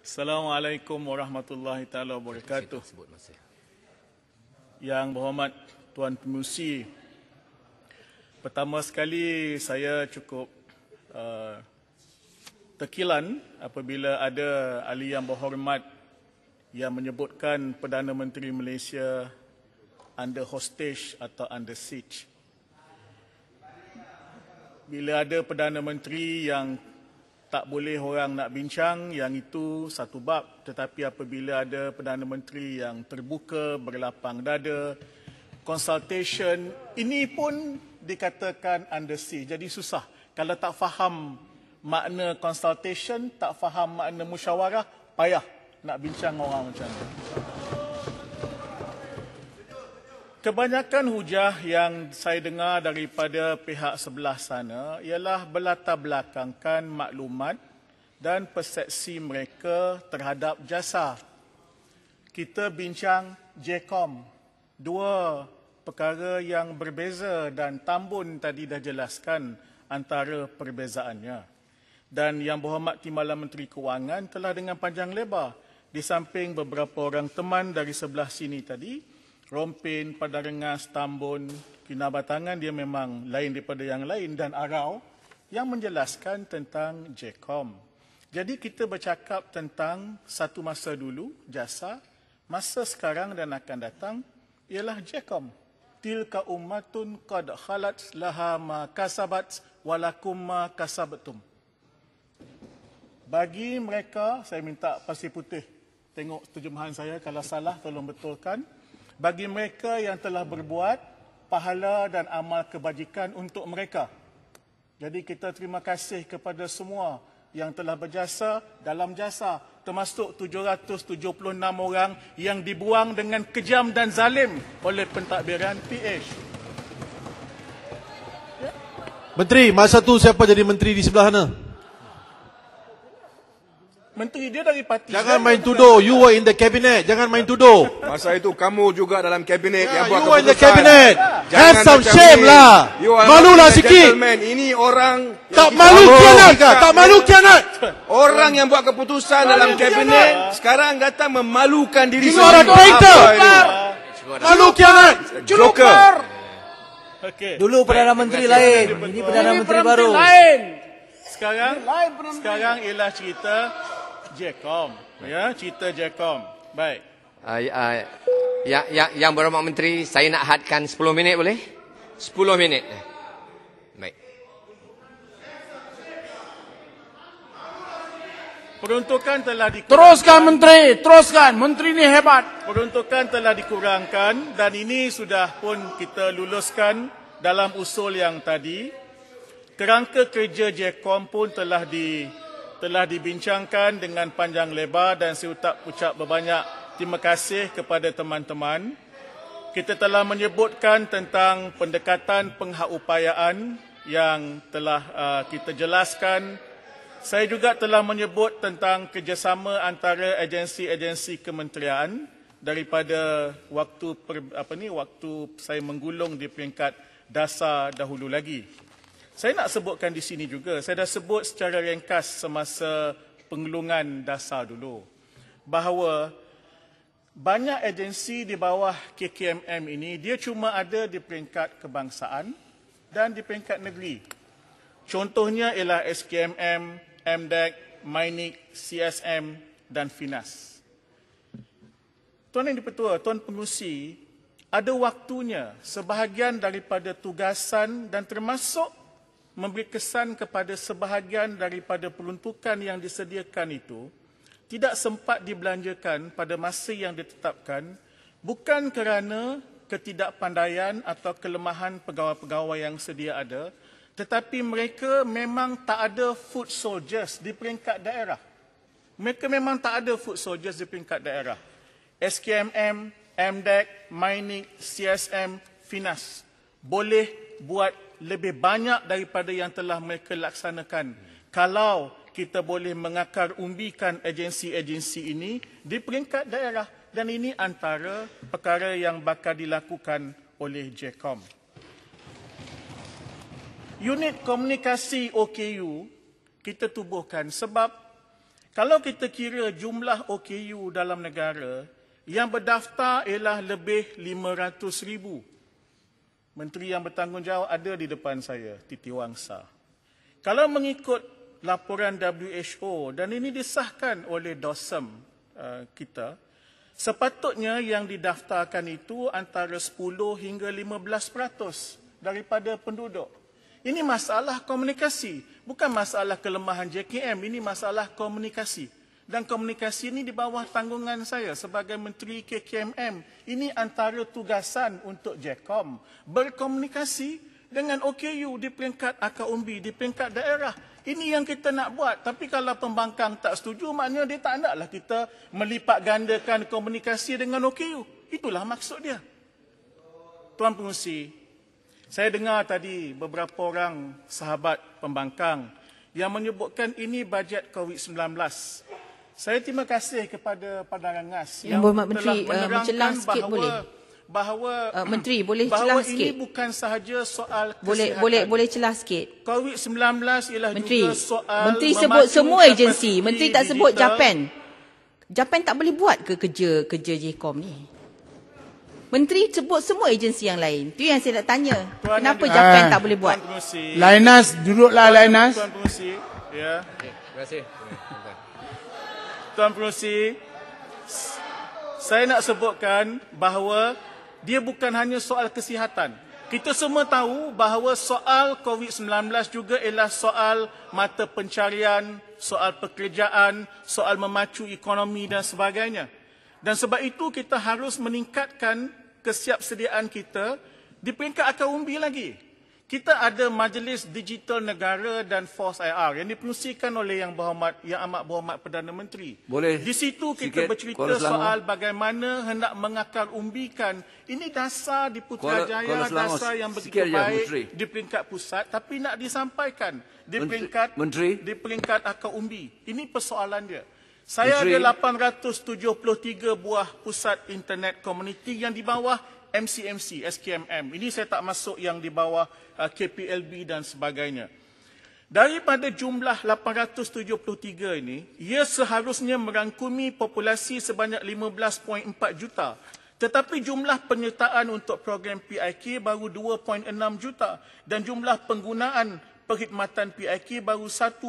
Assalamualaikum warahmatullahi taala wabarakatuh. Yang berhormat Tuan Pengerusi, pertama sekali saya cukup terkilan apabila ada ahli yang berhormat yang menyebutkan Perdana Menteri Malaysia under hostage atau under siege. Bila ada Perdana Menteri yang tak boleh orang nak bincang, yang itu satu bab. Tetapi apabila ada Perdana Menteri yang terbuka, berlapang dada, consultation, ini pun dikatakan under siege. Jadi susah. Kalau tak faham makna consultation, tak faham makna musyawarah, payah nak bincang orang macam tu. Kebanyakan hujah yang saya dengar daripada pihak sebelah sana ialah berlatar belakangkan maklumat dan persepsi mereka terhadap jasa. Kita bincang JCOM, dua perkara yang berbeza dan Tambun tadi dah jelaskan antara perbezaannya. Dan Yang Berhormat Timbalan Menteri Kewangan telah dengan panjang lebar di samping beberapa orang teman dari sebelah sini tadi, Rompin, Padarengas, Tambun, Kinabatangan dia memang lain daripada yang lain dan Arau yang menjelaskan tentang JCOM. Jadi kita bercakap tentang satu masa dulu, jasa, masa sekarang dan akan datang ialah JCOM. Tilka ummatun qad khalat laha ma kasabat walakum ma kasabtum. Bagi mereka, saya minta pasir putih, tengok terjemahan saya, kalau salah tolong betulkan. Bagi mereka yang telah berbuat, pahala dan amal kebajikan untuk mereka. Jadi kita terima kasih kepada semua yang telah berjasa dalam jasa, termasuk 776 orang yang dibuang dengan kejam dan zalim oleh pentadbiran PH. Menteri, masa tu siapa jadi menteri di sebelah sana? Menteri dia dari parti. Jangan main tuduh. You were in the cabinet. Jangan main tuduh. Masa itu kamu juga dalam kabinet yang buat You were in the keputusan. cabinet. Have some shame lah. Malulah sikit. Ini orang Tak malu kianat kah? Tak malu kianat. Orang yang buat keputusan dalam kabinet sekarang datang memalukan diri You are a traitor. Malu kianat. Joker. Okay. Dulu Perdana Menteri lain, ini Perdana Menteri baru. Sekarang ialah cerita JCOM, ya, cerita JCOM. Baik. Yang Berhormat Menteri, saya nak hadkan 10 minit boleh? 10 minit. Baik. Peruntukan telah dikurangkan. Teruskan Menteri, teruskan. Menteri ni hebat. Peruntukan telah dikurangkan dan ini sudah pun kita luluskan dalam usul yang tadi. Kerangka kerja JCOM pun telah dibincangkan dengan panjang lebar dan saya ucap berbanyak terima kasih kepada teman-teman. Kita telah menyebutkan tentang pendekatan pengupayaan yang telah kita jelaskan. Saya juga telah menyebut tentang kerjasama antara agensi-agensi kementerian daripada waktu saya menggulung di peringkat dasar dahulu lagi. Saya nak sebutkan di sini juga, saya dah sebut secara ringkas semasa penggulungan dasar dulu, bahawa banyak agensi di bawah KKMM ini, dia cuma ada di peringkat kebangsaan dan di peringkat negeri. Contohnya ialah SKMM, MDEC, MINIC, CSM dan FINAS. Tuan Yang Dipertua, Tuan Pengerusi, ada waktunya sebahagian daripada tugasan dan termasuk memberi kesan kepada sebahagian daripada peruntukan yang disediakan itu tidak sempat dibelanjakan pada masa yang ditetapkan bukan kerana ketidakpandaian atau kelemahan pegawai-pegawai yang sedia ada, tetapi mereka memang tak ada foot soldiers di peringkat daerah. Mereka memang tak ada foot soldiers di peringkat daerah. SKMM, MDEC, MINIC, CSM, FINAS boleh buat lebih banyak daripada yang telah mereka laksanakan. Kalau kita boleh mengakar umbikan agensi-agensi ini di peringkat daerah. Dan ini antara perkara yang bakal dilakukan oleh JCOM. Unit komunikasi OKU kita tubuhkan sebab Kalau kita kira jumlah OKU dalam negara, yang berdaftar ialah lebih 500,000. Menteri yang bertanggungjawab ada di depan saya, Titi Wangsa. Kalau mengikut laporan WHO, dan ini disahkan oleh DOSM kita, sepatutnya yang didaftarkan itu antara 10 hingga 15% daripada penduduk. Ini masalah komunikasi, bukan masalah kelemahan JKM, ini masalah komunikasi. Dan komunikasi ini di bawah tanggungan saya sebagai Menteri KKMM. Ini antara tugasan untuk JKOM, berkomunikasi dengan OKU di peringkat akar umbi, di peringkat daerah. Ini yang kita nak buat. Tapi kalau pembangkang tak setuju, maknanya dia tak naklah kita melipat gandakan komunikasi dengan OKU. Itulah maksud dia. Tuan Pengerusi, saya dengar tadi beberapa orang sahabat pembangkang yang menyebutkan ini bajet COVID-19. Saya terima kasih kepada Padang Rangas yang telah menerangkan Menteri boleh celah sikit. Ini bukan sahaja soal kesihatan. Boleh celah sikit. COVID-19 ialah Menteri, juga soal Menteri sebut semua agensi. Menteri tak sebut Japan. Japan tak boleh buat ke kerja JKOM ni? Menteri sebut semua agensi yang lain. Itu yang saya nak tanya. Kenapa Japan tak boleh buat? Lainas, duduklah Lainas. Tuan Pengerusi, ya. Terima kasih. Tuan Pengerusi, saya nak sebutkan bahawa dia bukan hanya soal kesihatan. Kita semua tahu bahawa soal COVID-19 juga ialah soal mata pencarian, soal pekerjaan, soal memacu ekonomi dan sebagainya. Dan sebab itu kita harus meningkatkan kesiapsediaan kita di peringkat akar umbi lagi. Kita ada Majlis Digital Negara dan Force IR yang dipengerusikan oleh Yang Amat Berhormat Perdana Menteri. Boleh di situ kita bercerita soal bagaimana hendak mengakar umbikan. Ini dasar di Putrajaya, dasar yang begitu baik di peringkat pusat, tapi nak disampaikan di peringkat akar umbi. Ini persoalan dia. Saya ada 873 buah pusat internet community yang di bawah MCMC, SKMM. Ini saya tak masuk yang di bawah KPLB dan sebagainya. Daripada jumlah 873 ini, ia seharusnya merangkumi populasi sebanyak 15.4 juta. Tetapi jumlah penyertaan untuk program PIK baru 2.6 juta dan jumlah penggunaan perkhidmatan PIK baru 1.2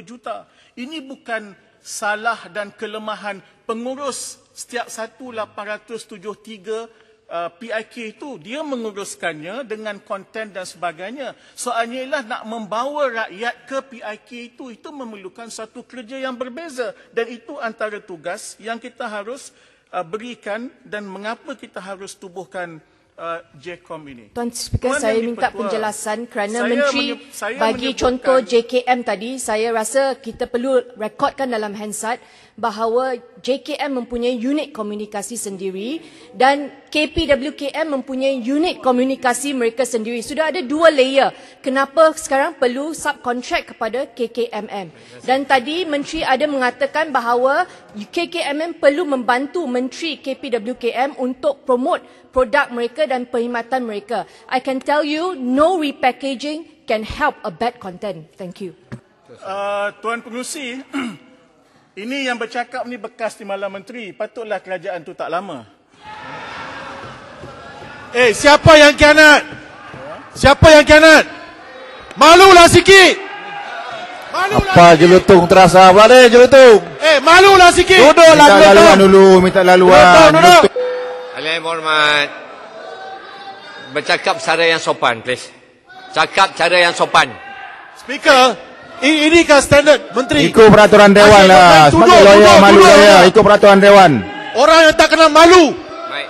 juta. Ini bukan salah dan kelemahan pengurus setiap satu 873 PIK itu. Dia menguruskannya dengan konten dan sebagainya. Soalnya ialah nak membawa rakyat ke PIK itu memerlukan satu kerja yang berbeza. Dan itu antara tugas yang kita harus berikan dan mengapa kita harus tubuhkan JKOM ini. Tuan Speaker, saya minta penjelasan kerana Menteri bagi contoh JKM tadi. Saya rasa kita perlu rekodkan dalam Hansard bahawa JKM mempunyai unit komunikasi sendiri dan KPWKM mempunyai unit komunikasi mereka sendiri. Sudah ada 2 layer. Kenapa sekarang perlu subcontract kepada KKMM? Dan tadi Menteri ada mengatakan bahawa KKMM perlu membantu Menteri KPWKM untuk promote produk mereka dan perkhidmatan mereka. I can tell you, no repackaging can help a bad content. Thank you. Tuan Pengerusi, ini yang bercakap ni bekas Timbalan Menteri. Patutlah kerajaan tu tak lama. Siapa yang khianat? Siapa yang khianat? Malulah sikit. Apa Jelutung terasa pula ni Jelutung? Malulah sikit. Duduklah laluan dulu, minta laluan. Duduk. Yang Berhormat, bercakap cara yang sopan, please. Cakap cara yang sopan. Speaker, ini kan standard Menteri. Ikut peraturan Dewan lah. Sebagai lawyer, malu lawyer. Ikut peraturan Dewan. Orang yang tak kenal malu. Baik,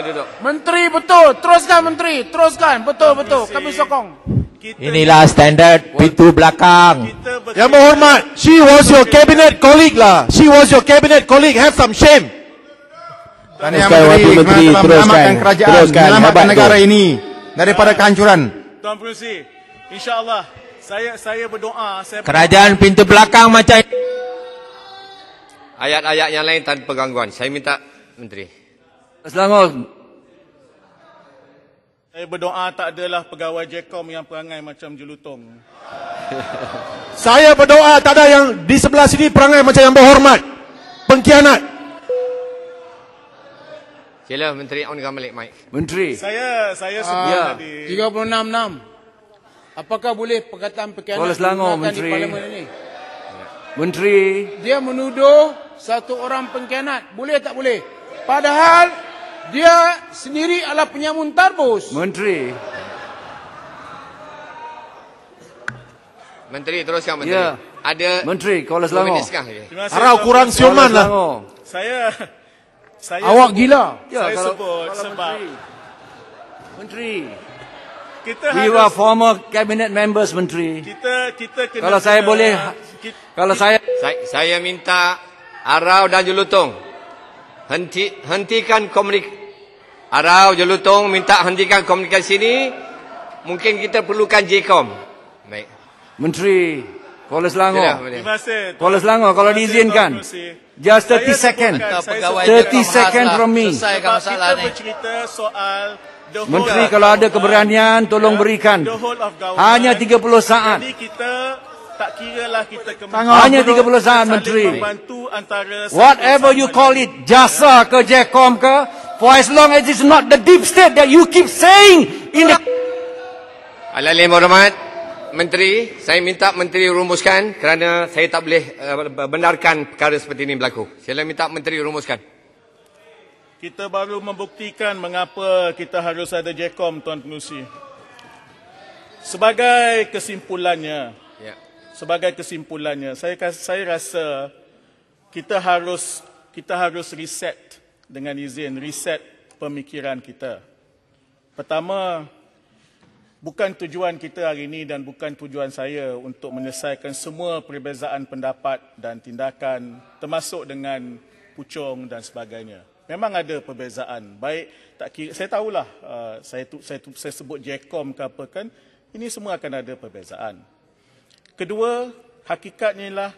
duduk. Menteri betul. Teruskan Menteri. Teruskan. Betul. Kami sokong. Inilah standard pintu belakang. Yang Berhormat, she was your cabinet colleague lah. She was your cabinet colleague. Have some shame. Tahniah Menteri telah menyelamatkan kerajaan, menyelamatkan negara ini daripada kehancuran. Tuan Pengerusi, insya-Allah saya berdoa kerajaan pintu belakang macam ayat-ayat yang lain tanpa gangguan. Saya minta Menteri. Selangor. Saya berdoa tak adalah pegawai JKOM yang perangai macam Jelutong. Saya berdoa tak ada yang di sebelah sini perangai macam yang berhormat, pengkhianat. Sila Menteri on balik mic. Menteri. Saya sebut tadi. 36.6. Apakah boleh perkataan pengkhianat Kuala Selangor, digunakan di Menteri. parlimen ini? Menteri. Dia menuduh satu orang pengkhianat. Boleh tak boleh? Padahal dia sendiri adalah penyamun tarbus. Menteri. Menteri teruskan Menteri. Ya. Ada Menteri Kuala 2 Selangor. minit setengah lagi. Terima kasih, Harau Tuan kurang Presiden. siuman lah. Saya Awak sebut- gila. Ya, saya kalau- sebut kalau sebab Menteri. kita We were harus former cabinet members, Menteri. kita kena Kalau saya guna- boleh, kita, kalau saya Saya minta Arau dan Jelutong hentikan Arau, Jelutong minta hentikan komunikasi ini. Mungkin kita perlukan JCOM. Baik. Menteri Kuala Sila, Selangor. Menteri. terima kasih. Kuala Selangor kalau Terima kasih, diizinkan. Tuan Kerusi. Just 30 Saya second. sebutkan, saya Pegawai sebutkan 30 second from me. Selesaikan sebab masalah kita ni. bercerita soal the whole Menteri of kalau ada government, keberanian tolong berikan. the whole of government. Hanya 30 saat. Jadi kita tak kiralah kita Hanya 30 saat, Menteri. membantu antara Whatever you call it, jasa ke JCOM ke, for as long as it's not the deep state that you keep saying in the... Al-Alim Berhormat Menteri, saya minta Menteri rumuskan kerana saya tak boleh benarkan perkara seperti ini berlaku. Saya minta Menteri rumuskan. Kita baru membuktikan mengapa kita harus ada JCOM, Tuan Pengerusi. Sebagai kesimpulannya, saya rasa kita harus reset dengan izin, reset pemikiran kita. Pertama, bukan tujuan kita hari ini dan bukan tujuan saya untuk menyelesaikan semua perbezaan pendapat dan tindakan termasuk dengan pucung dan sebagainya. Memang ada perbezaan. Baik, tak kira, saya tahulah saya sebut JCOM ke apa kan, ini semua akan ada perbezaan. Kedua, hakikatnya ialah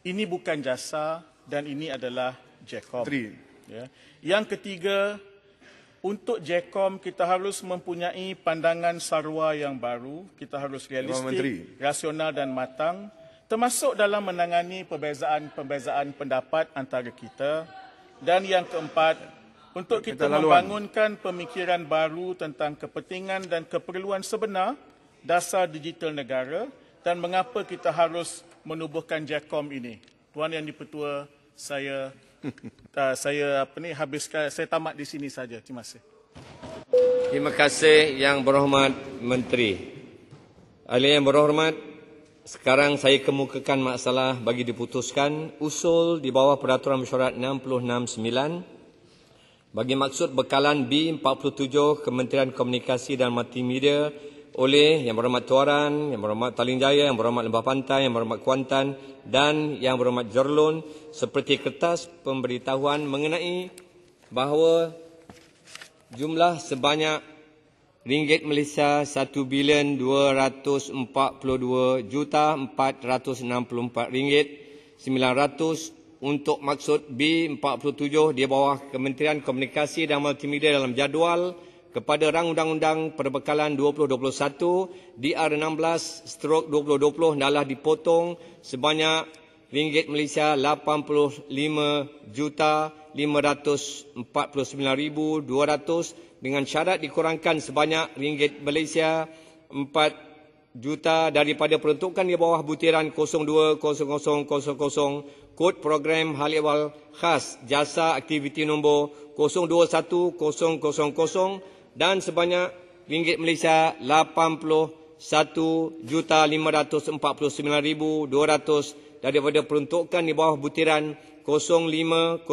ini bukan jasa dan ini adalah JCOM. Ya. Yang ketiga, untuk JCOM kita harus mempunyai pandangan sarwa yang baru, kita harus realistik, rasional dan matang, termasuk dalam menangani perbezaan pendapat antara kita. Dan yang keempat, untuk kita membangunkan pemikiran baru tentang kepentingan dan keperluan sebenar dasar digital negara dan mengapa kita harus menubuhkan JCOM ini. Tuan Yang di-Pertua, saya tamat di sini saja. Terima kasih. Terima kasih Yang Berhormat Menteri. Ahli Yang Berhormat, sekarang saya kemukakan masalah bagi diputuskan usul di bawah Peraturan Mesyuarat 669 bagi maksud bekalan B47 Kementerian Komunikasi dan Multimedia oleh Yang Berhormat Tuaran, Yang Berhormat Taling Jaya, Yang Berhormat Lembah Pantai, Yang Berhormat Kuantan dan Yang Berhormat Jerlun seperti kertas pemberitahuan mengenai bahawa jumlah sebanyak ringgit Malaysia 1,242,464 ringgit 900 untuk maksud B47 di bawah Kementerian Komunikasi dan Multimedia dalam jadual kepada Rang Undang-Undang Perbekalan 2021 DR16/2020 adalah dipotong sebanyak ringgit Malaysia 85,549,200 dengan syarat dikurangkan sebanyak ringgit Malaysia 4 juta daripada peruntukan di bawah butiran 020000 kod program hal ehwal khas jasa aktiviti nombor 021000 dan sebanyak ringgit Malaysia 81,549,200 daripada peruntukan di bawah butiran 050000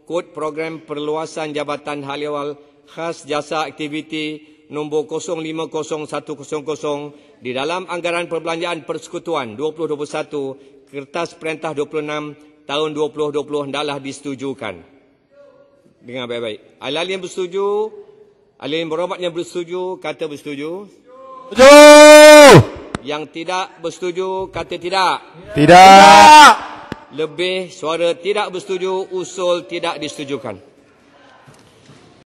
kod program perluasan jabatan hal ehwal khas jasa aktiviti nombor 050100 di dalam anggaran perbelanjaan persekutuan 2021 kertas perintah 26 tahun 2020 hendaklah disetujukan. Dengar baik-baik. Ahli yang bersetuju, ahli yang berhormat yang bersetuju, kata bersetuju. Setuju. Yang tidak bersetuju, kata tidak. Tidak. Lebih suara tidak bersetuju, usul tidak disetujukan.